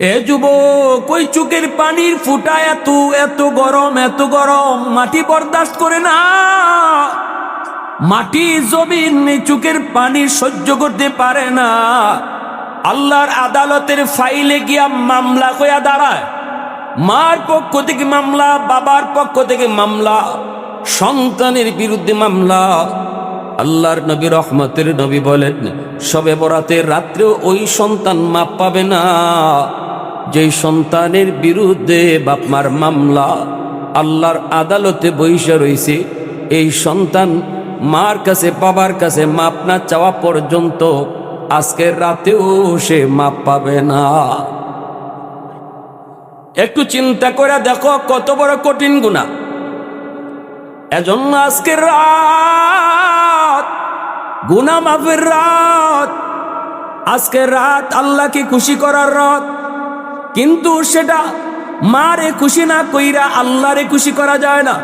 এ যুবক, ওই চোখের পানির ফুটা এত এত গরম, এত গরম, মাটি বরদাস্ত করে না। মাটি জমিন এই চোখের পানি সহ্য করতে পারে না। আল্লাহর আদালতের ফাইলে গিয়া মামলা হইয়া দাঁড়ায়। মার পক্ষ থেকে মামলা, বাবার পক্ষ থেকে মামলা, সন্তানের বিরুদ্ধে মামলা। আল্লাহর নবী, রহমতের নবী বলেন, শবে বরাতের রাত্রেও ওই সন্তান মাপ পাবে না যেই সন্তানের বিরুদ্ধে বাপমার মামলা আল্লাহর আদালতে বইসা রইছে। এই সন্তান মার কাছে, বাবার কাছে মাপ না চাওয়া পর্যন্ত আজকের রাতেও সে মাপ পাবে না। একটু চিন্তা করে দেখো কত বড় কঠিন গুনাহ। এজন্য আজকের রাত গুনাহ মাফের রাত। আজকের রাত আল্লাহকে খুশি করার রাত, কিন্তু সেটা মারে খুশি না কইরা আল্লাহরে খুশি করা যায় না।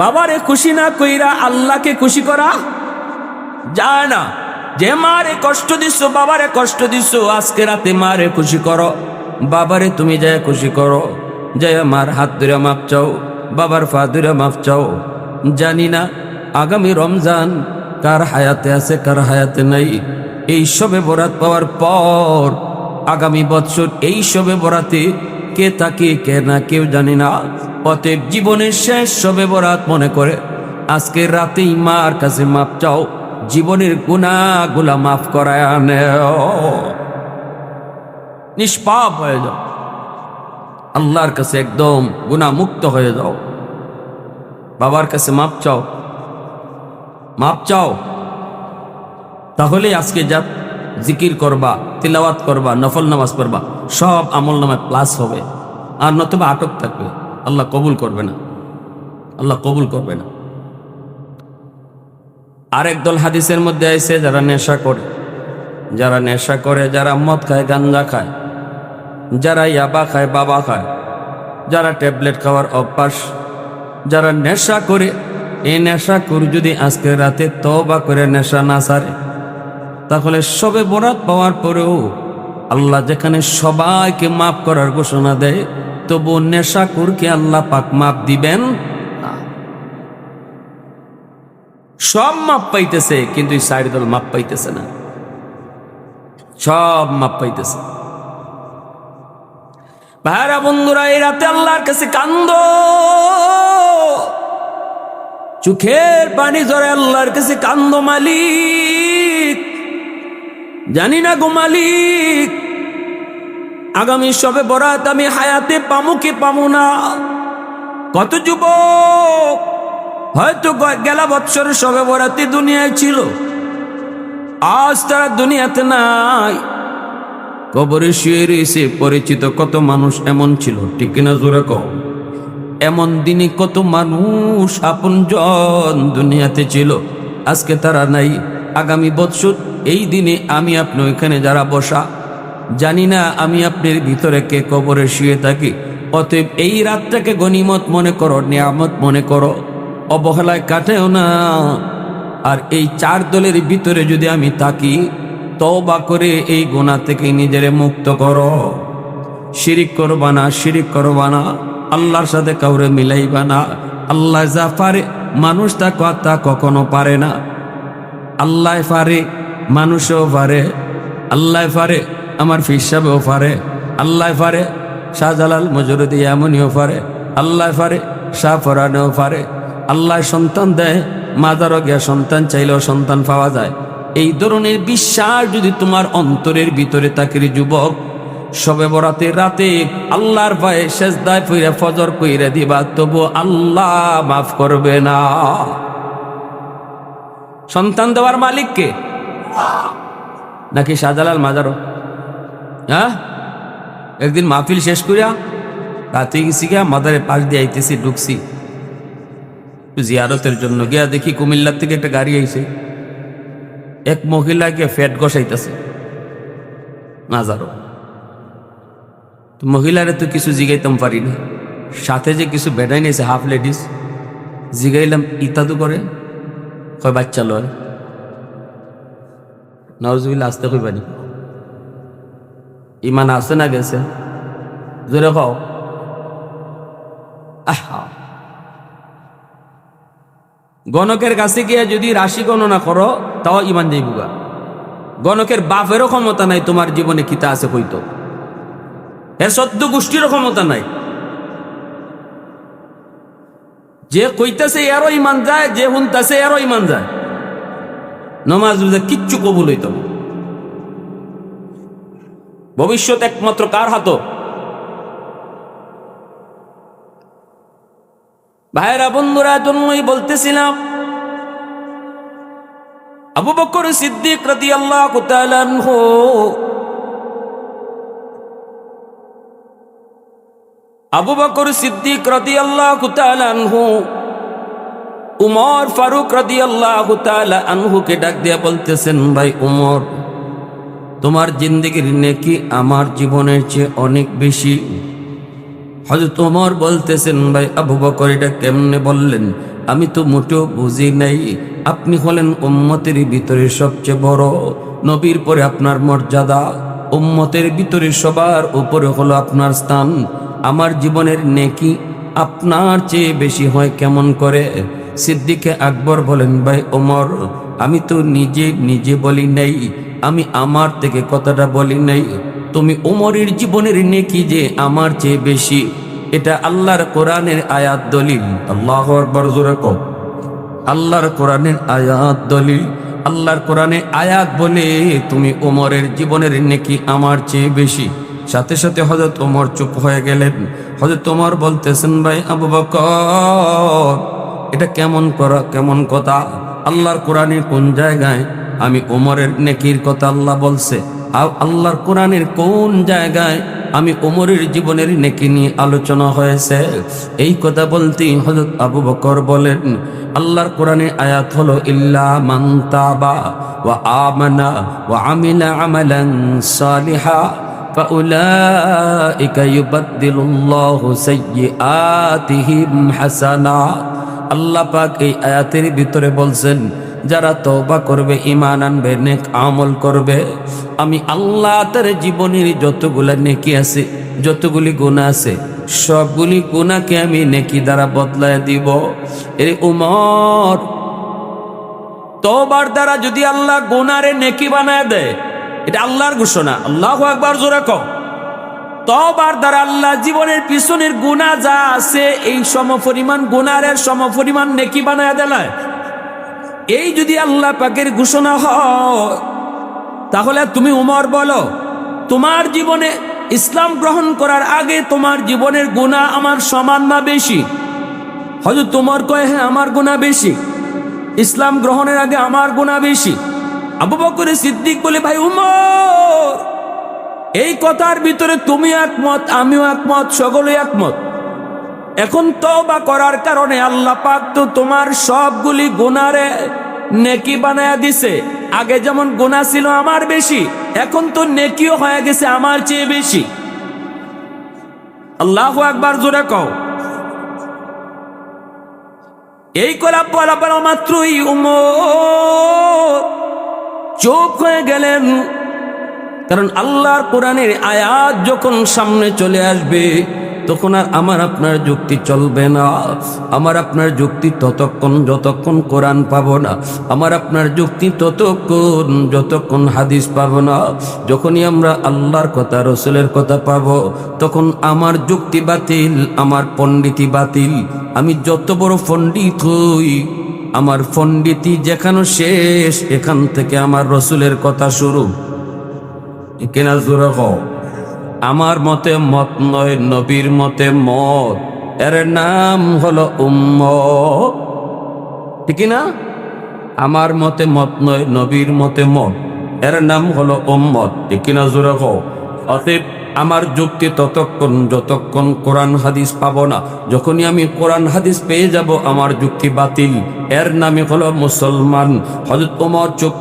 বাবারে খুশি না কইরা আল্লাহকে খুশি করা যায় না। যে মারে কষ্ট দিছো, বাবারে কষ্ট দিছো, আজকে রাতে মারে খুশি করো। বাবারে তুমি যায় খুশি করো, যায় মার হাত ধরে মাপ চাও, বাবার পা ধরে মাপ চাও। জানি না আগামী রমজান কার হায়াতে আছে, কার হায়াতে নাই। এই শবে বরাত পাওয়ার পর আগামী বছর এই শবে বরাতে কে থাকে কে না কেউ জানি না। অতএব জীবনের শেষ শবে বরাত মনে করে আজকের রাতেই মার কাছে মাপ চাও, জীবনের গুনাহগুলা মাফ করায় আনেও, নিষ্পাপ হয়ে যাও, আল্লাহর কাছে একদম গুনাহ মুক্ত হয়ে যাও। বাবার কাছে মাপ চাও, মাপ চাও। তাহলে আজকে যা জিকির করবা, তিলাওয়াত করবা, নফল নামাজ পড়বা, সব আমল নামায় প্লাস হবে। আর নতুবা আটক থাকবে, আল্লাহ কবুল করবে না, আল্লাহ কবুল করবে না। আরেক দল হাদিসের মধ্যে আইছে, যারা নেশা করে, যারা নেশা করে, যারা মদ খায়, গাঞ্জা খায়, যারা ইয়াবা খায়, বাবা খায়, যারা ট্যাবলেট খাওয়ার অভ্যাস, যারা নেশা করে, এই নেশা করে যদি আজকের রাতে তওবা করে নেশা না ছাড়ে, তাহলে শবে বরাত পাওয়ার পরেও আল্লাহ যেখানে সবাইকে মাফ করার ঘোষণা দেয়, তবু নেশাখোরকে আল্লাহ পাক মাফ দিবেন না। সব মাপ পাইতেছে, কিন্তু এই সাইড দল মাপ পাইতেছে না, সব মাপ পাইতেছে। ভাইরা বন্ধুরা, এই রাতে আল্লাহর কাছে কান্দো, চোখের পানি ঝরে আল্লাহর কাছে কান্দো। মালিক, জানি না গো মালিক, আগামী শবে বরাত আমি হায়াতে পামু কি পামু না। কত যুবক হয়তো গেলা বৎসর শবে বরাতে দুনিয়ায় ছিল, আজ তারা দুনিয়াতে নাই, কবরে শুয়ে রয়েছে। পরিচিত কত মানুষ এমন ছিল, ঠিক কিনা জোরে কও? এমন দিনে কত মানুষ আপনজন দুনিয়াতে ছিল, আজকে তারা নাই। আগামী বৎসর এই দিনে আমি আপনি ওইখানে যারা বসা, জানি না আমি আপনার ভিতরে কে কবরে শুয়ে থাকি। অতএব এই রাতটাকে গনিমত মনে করো, নিয়ামত মনে করো, অবহেলায় কাটেও না। আর এই চার দলের ভিতরে যদি আমি থাকি, তওবা করে এই গুনাহ থেকে নিজেরে মুক্ত করো। শিরিক করবা না, শিরিক করবা না, আল্লাহর সাথে কাউরে মিলাইবা না। আল্লাহ যা পারে মানুষ তা কথা কখনো পারে না। আল্লাহ পারে, মানুষও পারে। আল্লাহ পারে, আমার পীর সাহেবও পারে। আল্লাহ পারে, শাহজালাল মজরুদি এমনিও পারে। আল্লাহ পারে, শাহ ফরানেও পারে। আল্লাহ সন্তান দেয়, মাজারও গিয়া সন্তান চাইলেও সন্তান পাওয়া যায়। এই ধরনের বিশ্বাস যদি তোমার অন্তরের ভিতরে থাকে যুবক, শবে বরাতের রাতে আল্লাহর ভয়ে সেজদায় পইরা ফজর কইরা দিবা, তবু আল্লাহ মাফ করবে না। সন্তান দেওয়ার মালিক কে? নাকি শাহজালাল মাজারও? হ্যাঁ, একদিন মাহফিল শেষ করিয়া রাতে গেছি গিয়া মাদারে পাশ দিয়ে আইতেছি, ঢুকছি জিয়ারতের জন্য, গিয়া দেখি কুমিল্লার থেকে একটা গাড়ি আইছে, এক মহিলাকে ফ্যাট গসাইতেছে মাজারও। তো মহিলারে তো কিছু জিগাইতাম পারি না, সাথে যে কিছু বেড়াই নিয়েছে হাফ লেডিস, জিগাইলাম ইত্যাদু করে, কয় বাচ্চা লয়। নাউজুবিল্লাহ, আসতে কইবানি, ইমান আছে না গেছে? জোরে খাও। আহা, গণকের কাছে গিয়ে যদি রাশি গণনা করো তাও ইমান যাইবুগা। গণকের বাপেরও ক্ষমতা নাই তোমার জীবনে কিতা আছে কইতো, এর সদ্য গোষ্ঠীরও ক্ষমতা নাই। যে কইতাছে এরও ইমান যায়, যে শুনতাছে এরও ইমান যায়। নমাজ রোজা কিচ্ছু কবুল হইত না। ভবিষ্যৎ একমাত্র কার হাত? ভাইরা বন্ধুরা, জন্যই বলতেছিলাম আবু বকর সিদ্দিক রাদিয়াল্লাহু তাআলা আনহু আবু বকর সিদ্দিক রাদিয়াল্লাহু তাআলা আনহু উমর ফারুক রাদিয়াল্লাহু তাআলা আনহুকে ডাক দিয়া বলতেছেন, ভাই উমর, তোমার জিন্দেগির নেকি আমার জীবনের চেয়ে অনেক বেশি। হযরত ওমর বলতেছেন, ভাই আবু বকর এটা কেমনে বললেন? আমি তো মোটেও বুঝি নাই। আপনি হলেন উম্মতের ভিতরে সবচেয়ে বড়, নবীর পরে আপনার মর্যাদা, উম্মতের ভিতরে সবার উপরে হলো আপনার স্থান। আমার জীবনের নেকি আপনার চেয়ে বেশি হয় কেমন করে? সিদ্দিকে আকবর বলেন, ভাই ওমর, আমি তো নিজে বলি নাই, আমি আমার থেকে কথাটা বলি নাই। তুমি ওমরের জীবনের নেকি যে আমার চেয়ে বেশি, এটা আল্লাহর কোরআনের আয়াত দলিল। আল্লাহু আকবার, জোরে কও। আল্লাহর কোরআনের আয়াত দলিল। আল্লাহর কোরআনে আয়াত বলে তুমি ওমরের জীবনের নেকি আমার চেয়ে বেশি। সাথে সাথে হযরত ওমর চুপ হয়ে গেলেন। হযরত ওমর বলতেছেন, ভাই আবু বকর, এটা কেমন কথা? আল্লাহর কোরআনের কোন জায়গায় আমি ওমরের নেকির কথা আল্লাহ বলছে? আর আল্লাহর কোরআনের কোন জায়গায় আমি ওমরের জীবনের নেকি নিয়ে আলোচনা হয়েছে? এই কথা বলতেই হযরত আবু বকর বলেন, আল্লাহর কোরআনের আয়াত হলো ইল্লা মান তাবা ওয়া আমানা ওয়া আমিলা আমালান সালিহা ফাউলাইকা ইউবাদদিলুল্লাহু সাইয়্যাতিহিম হাসানাত। আল্লাহ পাক এই আয়াতের ভিতরে বলছেন, যারা তওবা করবে, ঈমান আনবে, নেক আমল করবে, আমি আল্লাহ তার জীবনের যতগুলা নেকি আছে, যতগুলি গুনাহ আছে, সবগুলি গুনাহকে আমি নেকি দ্বারা বদলায় দিব। এর উমর, তওবার দ্বারা যদি আল্লাহ গুনারে নেকি বানায় দেয়, এটা আল্লাহর ঘোষণা। আল্লাহু আকবার, জোরে কও। তওবার দ্বারা আল্লাহ জীবনের পিছনের গুনাহ যা আছে এই সমপরিমাণ গুনাহের সমপরিমাণ নেকি বানায় দেয়। এই যদি আল্লাহ পাকের ঘোষণা হয়, তাহলে তুমি উমর বলো, তোমার জীবনে ইসলাম গ্রহণ করার আগে তোমার জীবনের গুনাহ আমার সমান না বেশি? হযরত উমর কয়, হ্যাঁ আমার গুনাহ বেশি। ইসলাম গ্রহণের আগে আমার গুনাহ বেশি। আবু বকর সিদ্দিক বলে, ভাই উমর, এই কথার ভিতরে তুমি একমত, আমিও একমত, সকলেই একমত। এখন তওবা করার কারণে আল্লাহ পাক তো তোমার সবগুলি গুনারে নেকি বানায়া দিছে। আগে যেমন গুনাহ ছিল আমার বেশি, এখন তো নেকিও হয়ে গেছে আমার চেয়ে বেশি। আল্লাহু আকবার, জোরে কও। এই কলা বলা মাত্রই উমর চুপ হয়ে গেলেন। কারণ আল্লাহর কোরআনের আয়াত যখন সামনে চলে আসবে, তখন আর আমার আপনার যুক্তি চলবে না। আমার আপনার যুক্তি ততক্ষণ যতক্ষণ কোরআন পাবো না, আমার আপনার যুক্তি ততক্ষণ যতক্ষণ হাদিস পাবো না। যখনই আমরা আল্লাহর কথা, রসুলের কথা পাবো, তখন আমার যুক্তি বাতিল, আমার পণ্ডিতি বাতিল। আমি যত বড় পণ্ডিত হই, আমার পণ্ডিতি যেখানে শেষ, এখান থেকে আমার রসুলের কথা শুরু। কেনা জোরে কও। আমার মতে মত নয়, নবীর মতে মত, এর নাম হলো উম্মত। ঠিক না? আমার মতে মত নয়, নবীর মতে মত, এর নাম হলো উম্মত। ঠিক না? জোরে কও। অতএব আমার যুক্তি ততক্ষণ যতক্ষণ কোরআন হাদিস পাবো না। যখনই আমি কোরআন হাদিস পেয়ে যাব, আমার যুক্তি বাতিল, এর নামে হলো মুসলমান। হযরত ওমর চুপ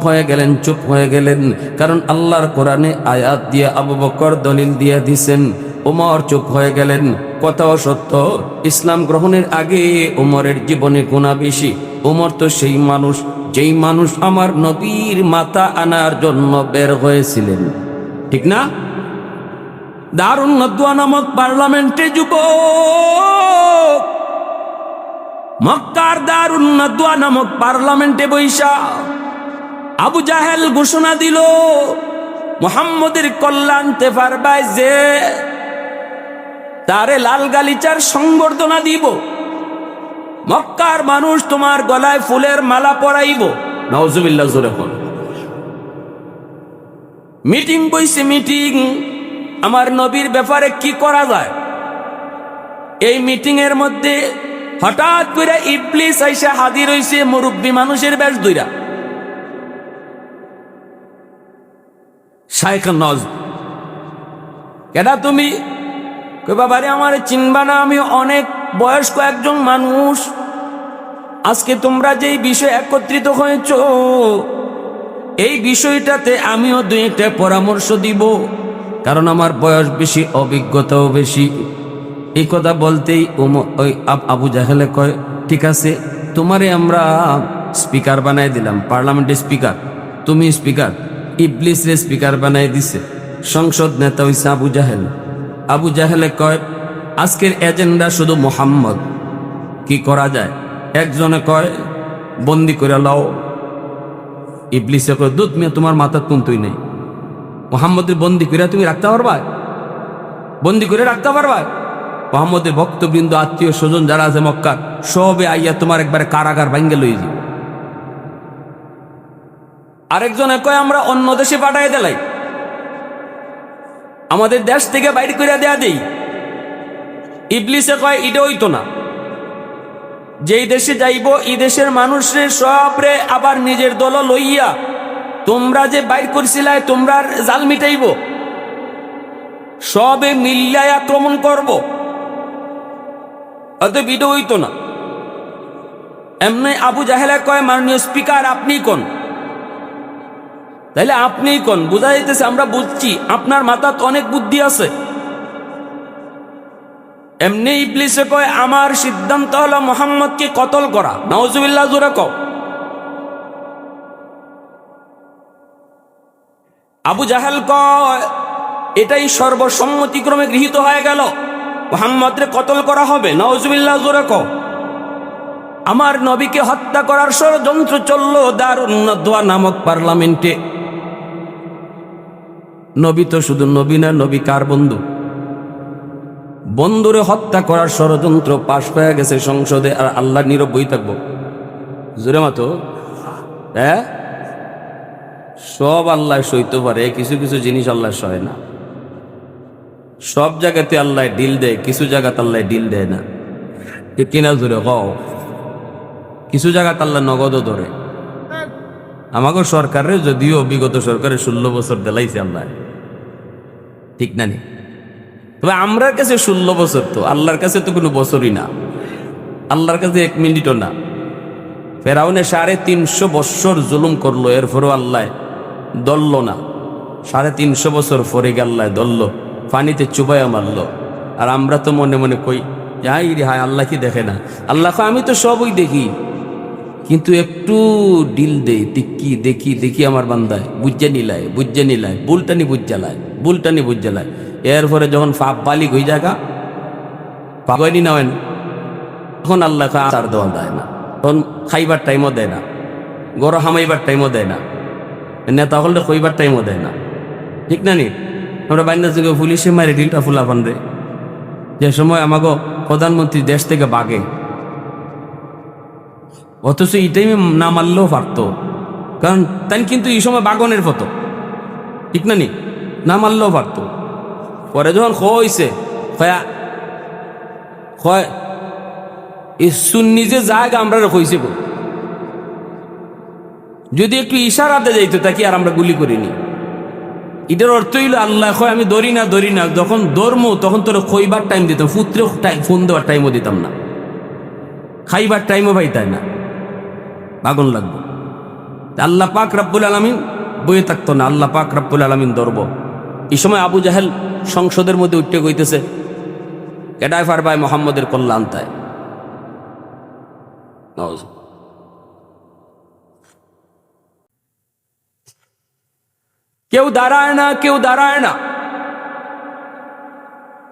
হয়ে গেলেন। কারণ আল্লাহর কোরআনে আয়াত দিয়ে আবু বকর দলিল দিয়ে দিছেন। ওমর চুপ হয়ে গেলেন। কথাও সত্য, ইসলাম গ্রহণের আগে ওমরের জীবনে গুনাহ বেশি। ওমর তো সেই মানুষ, যেই মানুষ আমার নবীর মাথা আনার জন্য বের হয়েছিলেন। ঠিক না? দারুন নদওয়া নামক পার্লামেন্টে যুবক, মক্কার দারুন নদওয়া নামক পার্লামেন্টে বৈশা আবু জাহেল ঘোষণা দিল, মুহাম্মদের কল্যাণতে পারবাই যে তারে লাল গালিচার সংবর্ধনা দিব, মক্কার মানুষ তোমার গলায় ফুলের মালা পরাইব। নাউজুবিল্লাহ জোরে বল। মিটিং বইছে মিটিং, আমার নবীর ব্যাপারে কি করা যায়। এই মিটিং এর মধ্যে হঠাৎ করে ইবলিস আইসা হাজির হইছে মুরব্বী মানুষের বেশ দুইরা। শাইখ নজ, কেডা তুমি? কই বাবারে আমার চিনবা না, আমি অনেক বয়স্ক একজন মানুষ। আজকে তোমরা যেই বিষয় একত্রিত হয়েছ, এই বিষয়টাতে আমিও দুই একটা পরামর্শ দিব, কারণ আমার বয়স বেশি, অভিজ্ঞতাও বেশি। এই কথা বলতেই ওই আবু জাহেলে কয়, ঠিক আছে, তোমারে আমরা স্পিকার বানাই দিলাম, পার্লামেন্টের স্পিকার, তুমি স্পিকার। ইবলিসরে স্পিকার বানাই দিছে। সংসদ নেতা হইছে আবু জাহেল। আবু জাহেলে কয়, আজকের এজেন্ডা শুধু মুহাম্মদ, কি করা যায়? একজনে কয়, বন্দি করে লাও। ইবলিসে কয়, দুধ মিয়া, তোমার মাথার তুই নেই, মুহাম্মদের বন্দি করে তুমি রাখতে পারবা? বন্দি করে রাখতে পারবা? মুহাম্মদের ভক্তবৃন্দ, আত্মীয় স্বজন যারা আছে মক্কার, সবে আইয়া তোমার একবারে কারাগার ভাঙ্গে লই যাব। আরেকজনে কয়, আমরা অন্য দেশে পাঠাই দিলাই, আমাদের দেশ থেকে বাইরে করে দেয়া দেই। ইবলিসে কয়, এটা হইতো না, যেই দেশে যাইব এই দেশের মানুষের সবরে আবার নিজের দল লইয়া তোমরা যে বাইর করছিলাই, তোমরা জাল মিটাইব, সবে মিল্লায় আক্রমণ করব। অতএব এটা হইতো না। এমনি আবু জাহেলা কয়, মাননীয় স্পিকার আপনি কোন? তাইলে আপনি কোন বুঝা যাইতেছে, আমরা বুঝছি আপনার মাথায় অনেক বুদ্ধি আছে। এমনি ইবলিসে কয়, আমার সিদ্ধান্ত হলো মুহাম্মদকে কতল করা। নাউজুবিল্লাহ জোরে কও। আবু জাহেল কয়, এটাই সর্বসম্মতিক্রমে গৃহীত হয়ে গেল, মুহাম্মদকে কতল করা হবে। নাউজুবিল্লাহ জোরে কও। আমার নবীকে হত্যা করার ষড়যন্ত্র চলল দারুন নদওয়া নামক পার্লামেন্টে। নবী তো শুধু নবী না, নবী কার বন্ধু? বন্ধুরে হত্যা করার ষড়যন্ত্র পাশ হয়ে গেছে সংসদে, আর আল্লাহ নীরব বই থাকবো? জোরে মাতো। হ্যাঁ, সব আল্লাহ সইতে পারে, কিছু কিছু জিনিস আল্লাহ সয় না। সব জায়গাতে আল্লাহ ডিল দেয়, কিছু জায়গাতে আল্লাহ ডিল দেয় না। ঠিক কিনা জোরে কও। কিছু জায়গাতে আল্লাহ নগদও ধরে। আমাকে সরকারের, যদিও বিগত সরকারের 16 বছর দেলাইছে আল্লাহ, ঠিক না নি? তবে আমরার কাছে 16 বছর, তো আল্লাহর কাছে তো কোনো বছরই না, আল্লাহর কাছে 1 মিনিটও না। ফেরাউনে 350 বছর জুলুম করলো, এরপরও আল্লাহ দলল না। 350 বছর পরে আল্লাহ দলল, পানিতে চুবাইয়া মারলো। আর আমরা তো মনে মনে কই, যাই রে হায়, আল্লাহ কি দেখে না? আল্লাহ কয়, আমি তো সবই দেখি, কিন্তু একটু ডিল দেই, দেখি দেখি দেখি আমার বান্দায় বুঝে নিলায়, বুঝে নিলায়, বুলটানি বুঝালায়, বুলটানি বুঝালায়। এরপরে যখন পাপ বালিক হয়ে জায়গা পাবাইনি না হয়, তখন আল্লাহ আচার দেওয়া দেয় না, তখন খাইবার টাইমও দেয় না, গরো হামাইবার টাইমও দেয় না, নেতা হলে কইবার টাইমও দেয় না। ঠিক না নি? আমরা বাইনা যুগে পুলিশে মারি ডিলটা ফুলা পান্ডে, যে সময় আমাকে প্রধানমন্ত্রী দেশ থেকে বাগে, অথচ এই টাইমে না মারলেও পারতো, কারণ তাই কিন্তু এই সময় বাগনের ফটো, ঠিক না নি? না মারলেও পারতো। পরে যখন হইছে সুন্নি যে জায়গা আমরা হইছে, যদি একটু ইশারাতে যাইতো তাকে আর আমরা গুলি করিনি। এটার অর্থ হইল আল্লাহ কয়, আমি ধরি না ধরি না, যখন ধর্ম তখন তোর খইবার টাইম দিতাম, পুত্রে ফোন দেওয়ার টাইমও দিতাম না, খাইবার টাইমও পাইতাই না, আগুন লাগবে। আল্লাহ পাক রব্বুল আলামিন বইয়ে থাকতো না, আল্লাহ পাক রব্বুল আলামিন ধরব। এই সময় আবু জাহেল সংসদের মধ্যে উঠে কইতেছে, কেডাই পারবাই মুহাম্মদের কল্যাণ তাই। কেউ দাঁড়ায় না, কেউ দাঁড়ায় না।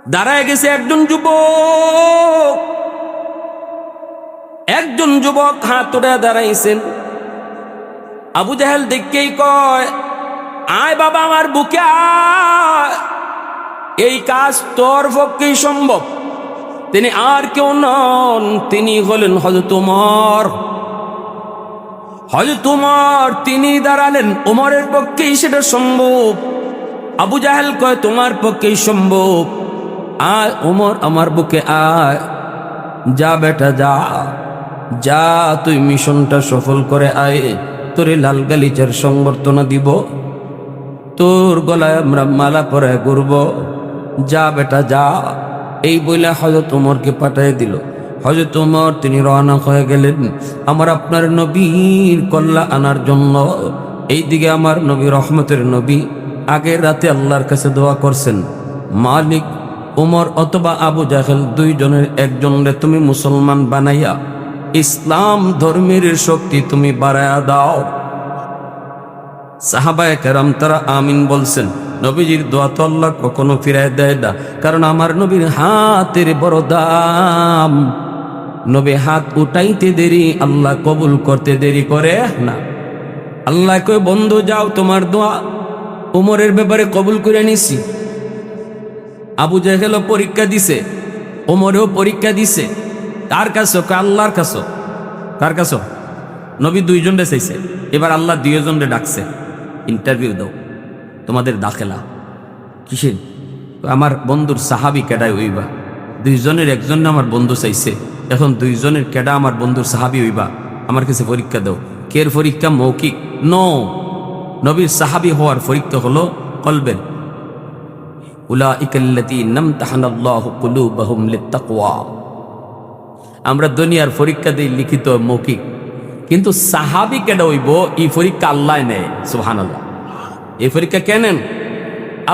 দাঁড়ায় গেছে একজন যুবক হাত তুলে দাঁড়াইছেন। আবু জাহেল দেখেই কয়, আয় বাবা আমার বুকে আয়, এই কাজ তোর পক্ষেই সম্ভব। তিনি আর কেউ নন, তিনি হলেন হযরত ওমর। হযরত ওমর তিনি দাঁড়ালেন, ওমরের পক্ষেই সেটা সম্ভব। আবু জাহেল কয়, তোমার পক্ষেই সম্ভব, আয় ওমর আমার বুকে আয়। যা বেটা যা, যা তুই মিশনটা সফল করে আয়, তোরে লাল গালিচার সংবর্ধনা দিব, তোর গলায় আমরা মালা পরায় ঘুরব, যা বেটা যা। এই বলে হযরত ওমরকে পাঠিয়ে দিল। হযরত ওমর তিনি রওনা হয়ে গেলেন আমার আপনার নবীর কল্লা আনার জন্য। এইদিকে আমার নবী রহমতের নবী আগের রাতে আল্লাহর কাছে দোয়া করছেন, মালিক ওমর অথবা আবু জাহেল দুইজনের একজনরে তুমি মুসলমান বানাইয়া ইসলাম ধর্মের শক্তি তুমি বাড়ায়া দাও। সাহাবায়ে কেরাম তারা আমিন বলছেন। নবীজির দোয়া তো আল্লাহ কখনো ফিরায় দেয় না, কারণ আমার নবীর হাতের বড় দাম। নবী হাত উঠাইতে দেরি, আল্লাহ কবুল করতে দেরি করে না। আল্লাহ কই, বন্ধু যাও, তোমার দোয়া ওমরের ব্যাপারে কবুল করে নিছি। আবু জাহেলও পরীক্ষা দিছে, ওমরেও পরীক্ষা দিছে। কার কাছে? আল্লাহর কাছে। কার কাছে? নবী দুইজনরে চাইছে, এবার আল্লাহ দুইজনরে ডাকছে, ইন্টারভিউ দাও, তোমাদের দাখেলা কিসের? আমার বন্ধুর সাহাবি কেডায় হইবা, দুইজনের একজন আমার বন্ধু চাইছে, এখন দুইজনের কেডা আমার বন্ধুর সাহাবি হইবা, আমার কাছে পরীক্ষা দাও। কের পরীক্ষা? মৌখিক নো, নবীর সাহাবি হওয়ার পরীক্ষা হলো কলবের। উলাইকাল্লাযীনা ইমতাহানাল্লাহু কুলুবাহুম লিত্তাকওয়া। আমরা দুনিয়ার পরীক্ষা দিই লিখিত মৌখিক, কিন্তু সাহাবি কেডা হইব এই পরীক্ষা আল্লাহ নেয়। সুবহানাল্লাহ। এই পরীক্ষা কে নেন?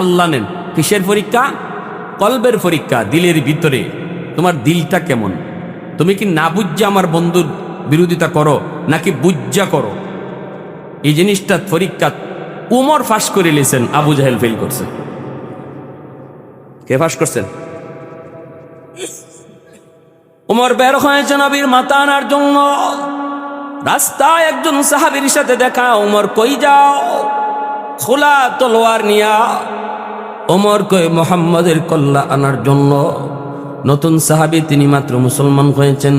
আল্লাহ নেন। কিসের পরীক্ষা? কলবের পরীক্ষা, দিলের ভিতরে তোমার দিলটা কেমন। তুমি কি না বুঝা আমার বন্ধুর বিরোধিতা করো, নাকি বুঝা করো? এই জিনিসটা পরীক্ষা। উমর ফাঁস করে লিয়েছেন, আবু জাহেল ফেল করছে। কে ফাঁস করছেন? উমর বের হয়েছে নবীর মাথা আনার জন্য। রাস্তায় একজন সাহাবীর সাথে দেখা। উমর কই যাও? খোলা তলোয়ার নিয়া। ওমর কই মুহাম্মাদের কল্লা আনার জন্য। নতুন সাহাবী, তিনি মাত্র মুসলমান হয়েছেন,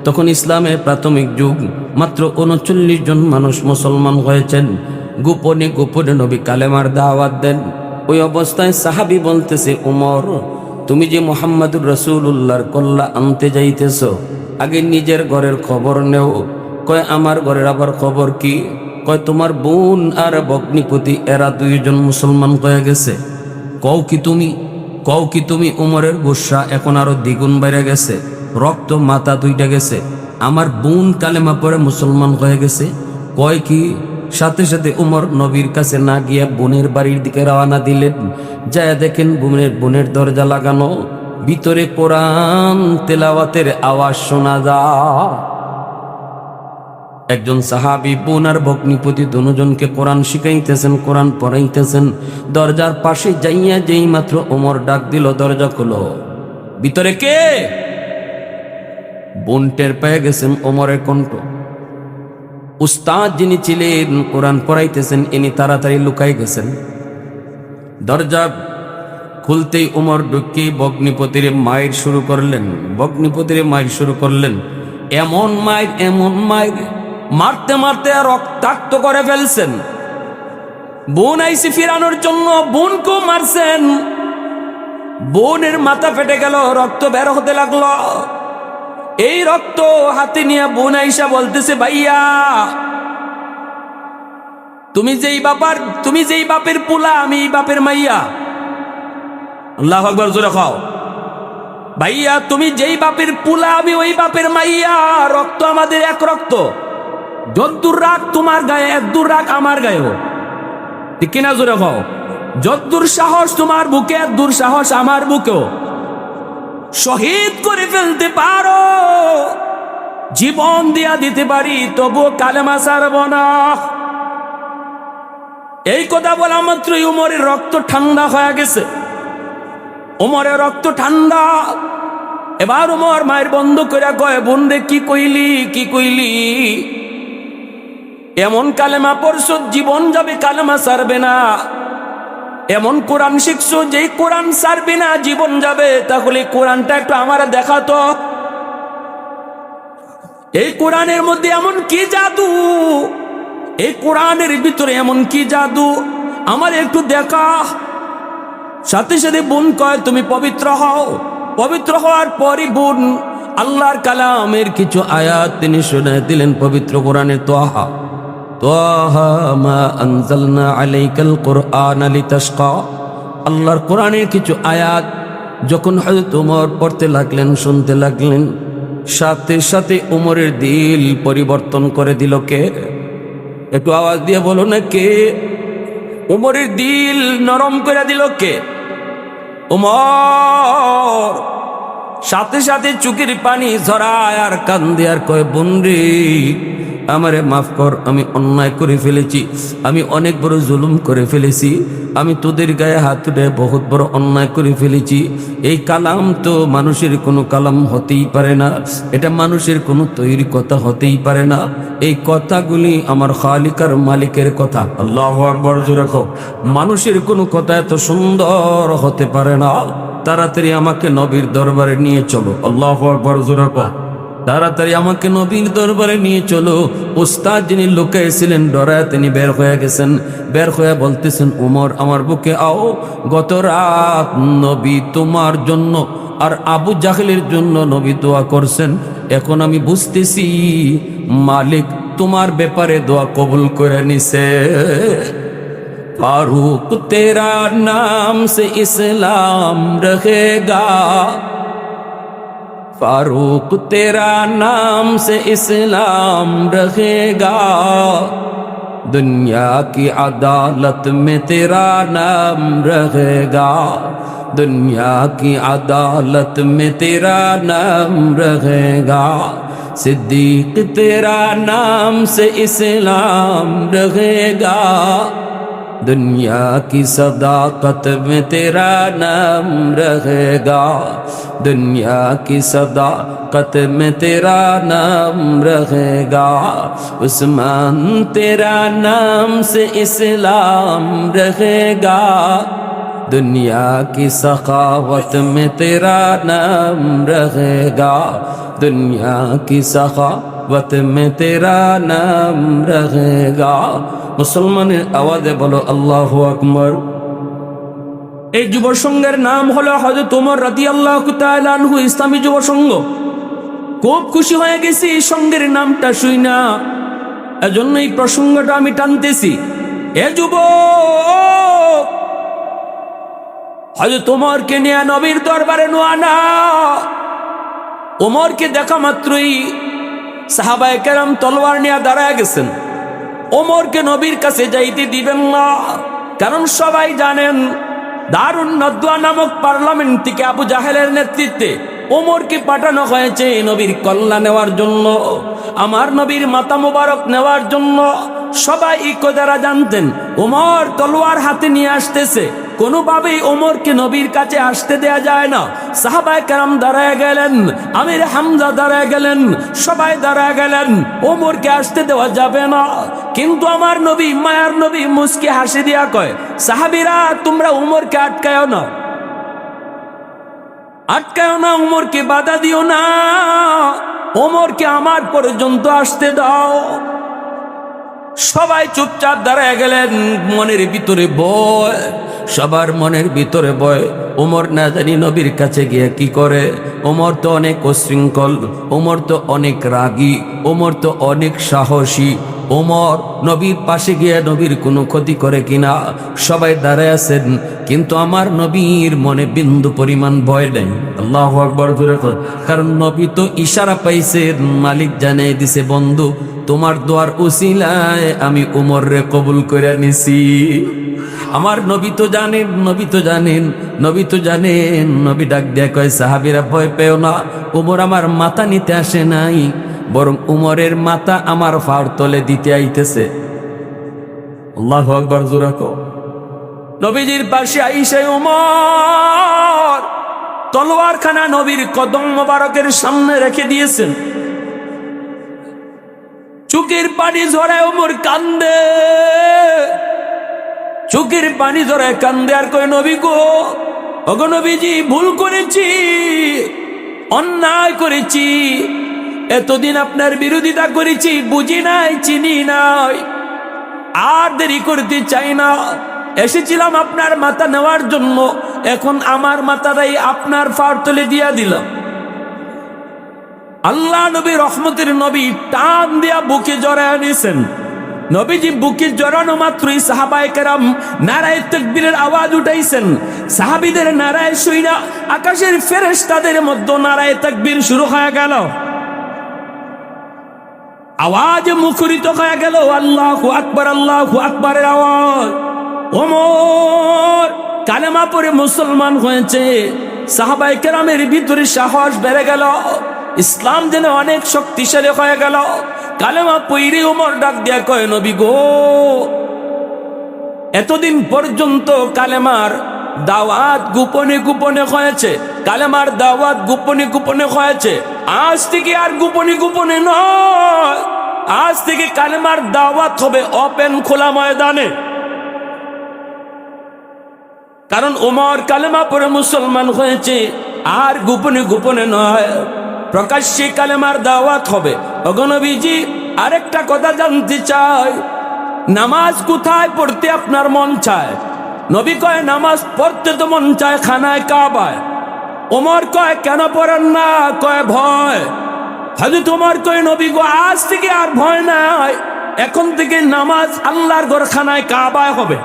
তখন ইসলামের প্রাথমিক যুগ, মাত্র 39 জন মানুষ মুসলমান হয়েছেন। গোপনে গোপনে নবী কালেমার দাওয়াত দেন। ওই অবস্থায় সাহাবী বলতেছে, ওমর তুমি যে মুহাম্মাদুর রাসূলুল্লাহর কল্লা আনতে যাইতেছ, আগে নিজের ঘরের খবর নেও। কয় আমার ঘরের আবার খবর কি? কয় তোমার বোন আর ভগ্নিপতি এরা দুইজন মুসলমান হয়ে গেছে। কও কি তুমি? উমরের গুসা এখন আরো দ্বিগুণ বেড়ে গেছে, রক্ত মাথা দুইটা গেছে। আমার বোন কালেমা পড়ে মুসলমান হয়ে গেছে। কয় কি? সাথে সাথে উমর নবীর কাছে না গিয়া বোনের বাড়ির দিকে রওনা দিলেন। যায় দেখেন বোনের দরজা লাগানো, ভিতরে কোরআন তেলাওয়াতের আওয়াজ শোনা যায়। একজন সাহাবী বোন আর ভগ্নিপতি দুজনকে কোরআন শিখাইতেছেন, কোরআন পড়াইতেছেন। দরজার পাশে যাইয়া যেই মাত্র ওমর ডাক দিল, দরজা খুলো। ভিতরে কে? বোন টের পেয়ে গেছেন ওমরের কণ্ঠ। উস্তাদ যিনি ছিলেন কোরআন পড়াইতেছেন, ইনি তাড়াতাড়ি লুকাই গেছেন। দরজা খুলতেই ওমর ঢুকে ভগ্নিপতির মায়ের শুরু করলেন। এমন মায়ের মারতে মারতে রক্তাক্ত করে ফেলছেন। বোন আইসি ফিরানোর জন্য বোনকেও মারছেন। বোনের মাথা ফেটে গেল, রক্ত বের হতে লাগলো। এই রক্ত হাতে নিয়ে বোন আইসা বলতেছে, ভাইয়া তুমি যেই বাপের পোলা, আমি এই বাপের মাইয়া। আল্লাহু আকবার, জোরে খাও। ভাইয়া তুমি যেই বাপের পোলা, আমি ওই বাপের মাইয়া। রক্ত আমাদের এক রক্ত। যদ্দুর রাগ তোমার গায়ে, একদূর রাগ আমার গায়েও, ঠিক কিনা? জোরে খাও। যদ্দুর সাহস তোমার বুকে, একদূর সাহস আমার বুকেও। শহীদ করে ফেলতে পারো, জীবন দিয়া দিতে পারি, তবু কালেমা ছাড়ব না। এই কথা বলা মাত্রই উমরের রক্ত ঠান্ডা হয়ে গেছে। ওমরের রক্ত ঠান্ডা। এবার ওমর মায়ের বন্ধ করে কয়, বোন রে কি কইলি? এমন কালেমা পড়ছ জীবন যাবে, কালেমা ছাড়বে না। এমন কোরআন শিখছো যে কোরআন ছাড়বে না, জীবন যাবে। তাহলে কোরআনটা একটু আমার দেখাতো। এই কোরআনের মধ্যে এমন কি জাদু, এই কোরআনের ভিতরে এমন কি জাদু, আমার একটু দেখা। সাথে সাথে বোন কয়, তুমি পবিত্র হও। পবিত্র হওয়ার পরই বোন আল্লাহর কালামের কিছু আয়াত তিনি শুনে দিলেন পবিত্র কোরআনের। তোহা তোহা মা আনজালনা আলাইকাল কুরআন লিতাশকা। আল্লাহর কোরআনের কিছু আয়াত যখন হযরত ওমর পড়তে লাগলেন, শুনতে লাগলেন, সাথে সাথে ওমরের দিল পরিবর্তন করে দিল কে? একটু আওয়াজ দিয়ে বলো না কে? ওমরের দিল নরম করে দিল কে? ওমর সাথে সাথে চোখের পানি ঝরায় আর কান্দে আর কয়, বোন রে আমারে মাফ কর, আমি অন্যায় করে ফেলেছি, আমি অনেক বড় জুলুম করে ফেলেছি, আমি তোদের গায়ে হাত তুলে বহুত বড় অন্যায় করে ফেলেছি। এই কালাম তো মানুষের কোনো কালাম হতেই পারে না, এটা মানুষের কোনো তৈরি কথা হতেই পারে না। এই কথাগুলি আমার খালিকার মালিকের কথা। আল্লাহু আকবার জোরে কও। মানুষের কোনো কথা এত সুন্দর হতে পারে না। তাড়াতাড়ি আমাকে নবীর দরবারে নিয়ে চলো। আল্লাহু আকবার জোরে কও। তাড়াতাড়ি আমাকে নবীর দরবারে নিয়ে চলো। উস্তাদ যিনি লুকাইছিলেন ডরায় তিনি বের হয়ে গেছেন। বের হয়ে বলতেছেন, ওমর আমার বুকে আও, গত রাত নবী তোমার জন্য আর আবু জাহেলের জন্য নবী দোয়া করছেন। এখন আমি বুঝতেছি মালিক তোমার ব্যাপারে দোয়া কবুল করে নিছে। फारूक तेरा नाम से इस्लाम रहेगा, फारूक तेरा नाम से इस्लाम रहेगा, दुनिया की अदालत में तेरा नाम रहेगा, दुनिया की अदालत में तेरा नाम रहेगा, सिद्दीक तेरा नाम से इस्लाम रहेगा, दुनिया की सदाकत में तेरा नाम रहेगा, दुनिया की सदाकत में तेरा नाम रहेगा, उस्मान तेरा नाम से इस्लाम रहेगा, दुनिया की सखावत में तेरा नाम रहेगा, दुनिया की सखावत में तेरा नाम रहेगा। মুসলমানের আওয়াজে বলো আল্লাহু আকবার। এই যুব সংঘের নাম হলো হযরত ওমর রাদিয়াল্লাহু তাআলা আনহু ইসলামী যুব সংঘ। খুব খুশি হয়ে গেছি এই সংঘের নামটা শুইনা, এজন্য এই প্রসঙ্গটা আমি টানতেছি। এ যুবক, হযরত ওমরকে নিয়ে নবীর দরবারে নোয়ানা। ওমরকে দেখা মাত্রই সাহাবায়ে কেরাম তলোয়ার নিয়ে দাঁড়ায় গেছেন। ওমরকে নবীর কাছে যাইতে দিবেন না, কারণ সবাই জানেন দারুন নদওয়া নামক পার্লামেন্ট থেকে আবু জাহেলের নেতৃত্বে ওমরকে পাঠানো হয়েছে নবীর কল্যাণ নেওয়ার জন্য, আমার নবীর মাথা মোবারক নেওয়ার জন্য। সবাই এই কথাটা জানতেন। ওমর তলোয়ার হাতে নিয়ে আসতেছে, কোনোভাবেই ওমরকে নবীর কাছে আসতে দেয়া যায় না। সাহাবায়ে কেরাম দাঁড়ায় গেলেন, আমির হামজা দাঁড়ায় গেলেন, সবাই দাঁড়ায় গেলেন, ওমরকে আসতে দেওয়া যাবে না। কিন্তু আমার নবী, মায়ার নবী মুস্কি হাসি দিয়া কয়, সাহাবীরা তোমরা ওমরকে আটকায়ও না, আটকায়ও না, ওমরকে বাধা দিও না, ওমরকে আমার পর্যন্ত আসতে দাও। সবাই চুপচাপ দাঁড়ায় গেলেন। মনের ভিতরে ভয়, সবার মনের ভিতরে ভয়। ওমর না জানি নবীর কাছে গিয়ে কি করে। ওমর তো অনেক উশৃঙ্খল, ওমর তো অনেক রাগী, ওমর তো অনেক সাহসী। ওমর নবীর পাশে গিয়ে নবীর কোনো ক্ষতি করে কিনা সবাই দাঁড়ায় আছেন, কিন্তু আমার নবীর মনে বিন্দু পরিমাণ ভয় নেই। আল্লাহু আকবার। কারণ নবী তো ইশারা পাইছে, মালিক জানিয়ে দিছে, বন্ধু তোমার দোয়ার উসিলায় আমি ওমর রে কবুল করে নিছি। আমার নবী তো জানেন, নবী তো জানেন, নবী তো জানেন। নবী ডাক দেয়া কয়, সাহাবীরা ভয় পেও না, ওমর আমার মাথা নিতে আসে নাই, বরং উমরের মাথা আমার ফার তলে দিতে আইতেছে। আল্লাহু আকবার জোরে কও। নবীজির পাশে আইসা ওমর তলোয়ারখানা নবীর কদম মোবারকের সামনে রেখে দিয়েছেন। চোখের পানি ঝরায় ওমর কান্দে, চোখের পানি ঝরায় কান্দে আর কয় নবী গো, ওগো নবীজি ভুল করেছি, অন্যায় করেছি, এতদিন আপনার বিরোধিতা করেছি, বুঝি নাই, চিনি নাই, আর দেরি করতে চাই না। এসেছিলাম আপনার মাথা নেওয়ার জন্য, এখন আমার মাথাটাই আপনার ফার তলে দিয়া দিলাম। আল্লাহ নবী রহমতের নবী টান দিয়া বুকে জড়ায় নিয়েছেন। নবীজি বুকে জড়ানো মাত্রই সাহাবায়ে কেরাম নারায়ে তাকবীরের আওয়াজ উঠাইছেন। সাহাবীদের নারায়ে শুইনা আকাশের ফেরেশতাদের মধ্যে নারায়ে তাকবীর শুরু হয়ে গেল, আওয়াজ মুখরিত হয়ে গেল, আল্লাহু আকবার, আল্লাহু আকবারের আওয়াজ। ওমর কালেমা পড়ে মুসলমান হয়েছে। সাহাবায়ে কেরামের ভিতরে সাহস বেড়ে গেল, ইসলাম যেন অনেক শক্তিশালী হয়ে গেল। কালেমা পইরে ওমর ডাক দিয়া কয় নবী গো, এতদিন পর্যন্ত কালেমার দাওয়াত গোপনে গোপনে হয়েছে, কালেমার দাওয়াত গোপনে গোপনে হয়েছে, আজ থেকে আর গোপনে গোপনে নয়, আজ থেকে কালেমার দাওয়াত হবে ওপেন খোলা ময়দানে। কারণ ওমর কালেমা পড়ে মুসলমান হয়েছে, আর গোপনে গোপনে নয়, প্রকাশ্যে কালেমার দাওয়াত হবে। ওগো নবীজি আরেকটা কথা জানতে চাই, নামাজ কোথায় পড়তে আপনার মন চায়? নবী কয় নামাজ পড়তে তো মন চায় খানায় কাবায়। ওমর কয় কেন পড়েন না? কয় ভয়। হযরত ওমর কয় নবী গো, আজ থেকে আর ভয় নাই, এখন থেকে নামাজ আল্লাহর ঘর খানায় কাবায় হবে।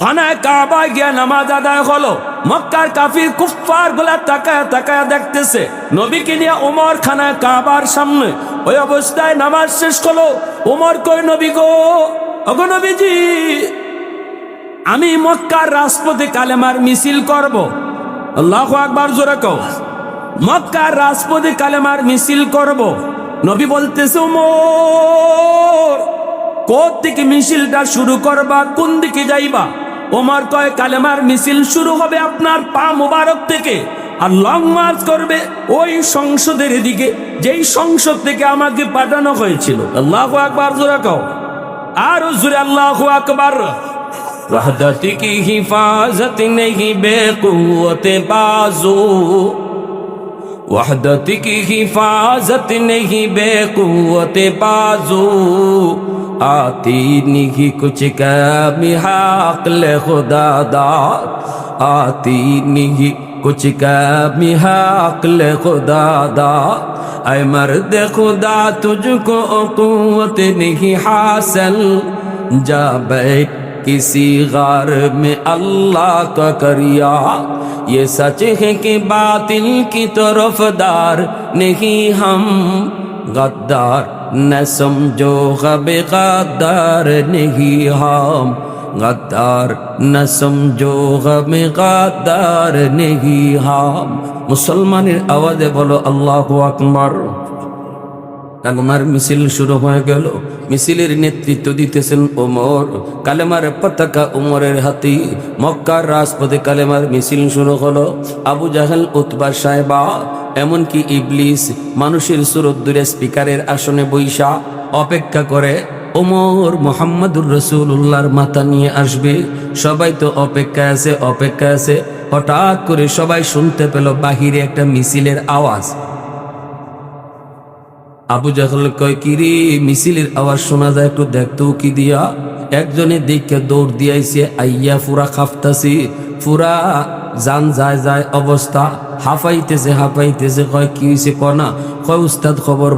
খানায় কাবায় গিয়া নামাজ আদায় হলো। মক্কার কাফির কুফফার গুলা তাকায়া তাকায়া দেখতেছে নবীকে নিয়ে ওমর খানায় কাবার সামনে, ওই অবস্থায় নামাজ শেষ হলো। ওমর কয় নবী গো, ওগো নবীজি, আমি মক্কার রাজপথে কালেমার মিছিল করব। আল্লাহু আকবার জোরে কও। মক্কার রাজপথে কালেমার মিছিল করব। নবী বলতেছে ওমর কোথ থেকে মিছিলটা শুরু করবা, কোন দিকে যাইবা? ওমর কয় কালেমার মিছিল শুরু হবে আপনার পা মোবারক থেকে, আর লং মার্চ করবে ওই সংসদের দিকে, যেই সংসদ থেকে আমাকে পাঠানো হয়েছিল। আল্লাহু আকবার জোরে কও, আর জোরে আল্লাহু আকবার। ওয়াহদাতি কি হিফাজত নেহি বেকুওতে বাজু, वहदत की हिफाजत नहीं बेकुवत बाजू, आती नहीं कुछ कमी हक़ल खुदा दार, आती नहीं कुछ कमी हक़ल खुदा दार। ऐ मर्द खुदा तुझको कुव्वत नहीं हासिल, जा बैठ किसी गार में अल्लाह का करिया, ये सच है कि बातिल की तरफदार नहीं हम, गद्दार न समझो गबे गद्दार नहीं हम, गद्दार न समझो गबे गद्दार नहीं हम। मुसलमाনের আওয়াজে বলো আল্লাহু আকবার। কালেমার মিছিল শুরু হয়ে গেল। মিছিলের নেতৃত্ব দিতেছেন ওমর, কালেমার পতাকা ওমরের হাতে। মক্কার রাজপথে কালেমার মিছিল শুরু হলো। আবু জাহেল, উতবা, সাইবা, এমনকি ইবলিস মানুষের সুরত দূরে স্পিকারের আসনে বৈশা অপেক্ষা করে ওমর মুহাম্মদুর রাসূলুল্লাহর মাথা নিয়ে আসবে। সবাই তো অপেক্ষায় আছে, অপেক্ষায় আছে। হঠাৎ করে সবাই শুনতে পেল বাহিরে একটা মিছিলের আওয়াজ। আবু জাহেল কয় কি রে, মিছিলের আওয়াজ শোনা যায়, একটু দেখতো কি দিয়া। একজনে দেখে দৌড় দিয়াইছে, আইয়া পুরা খাফতাছি, পুরা জান যায় যায় অবস্থা, হাঁপাইতেছে হাঁপাইতেছে। কয় কি হয়েছে? কনা কয় উস্তাদ খবর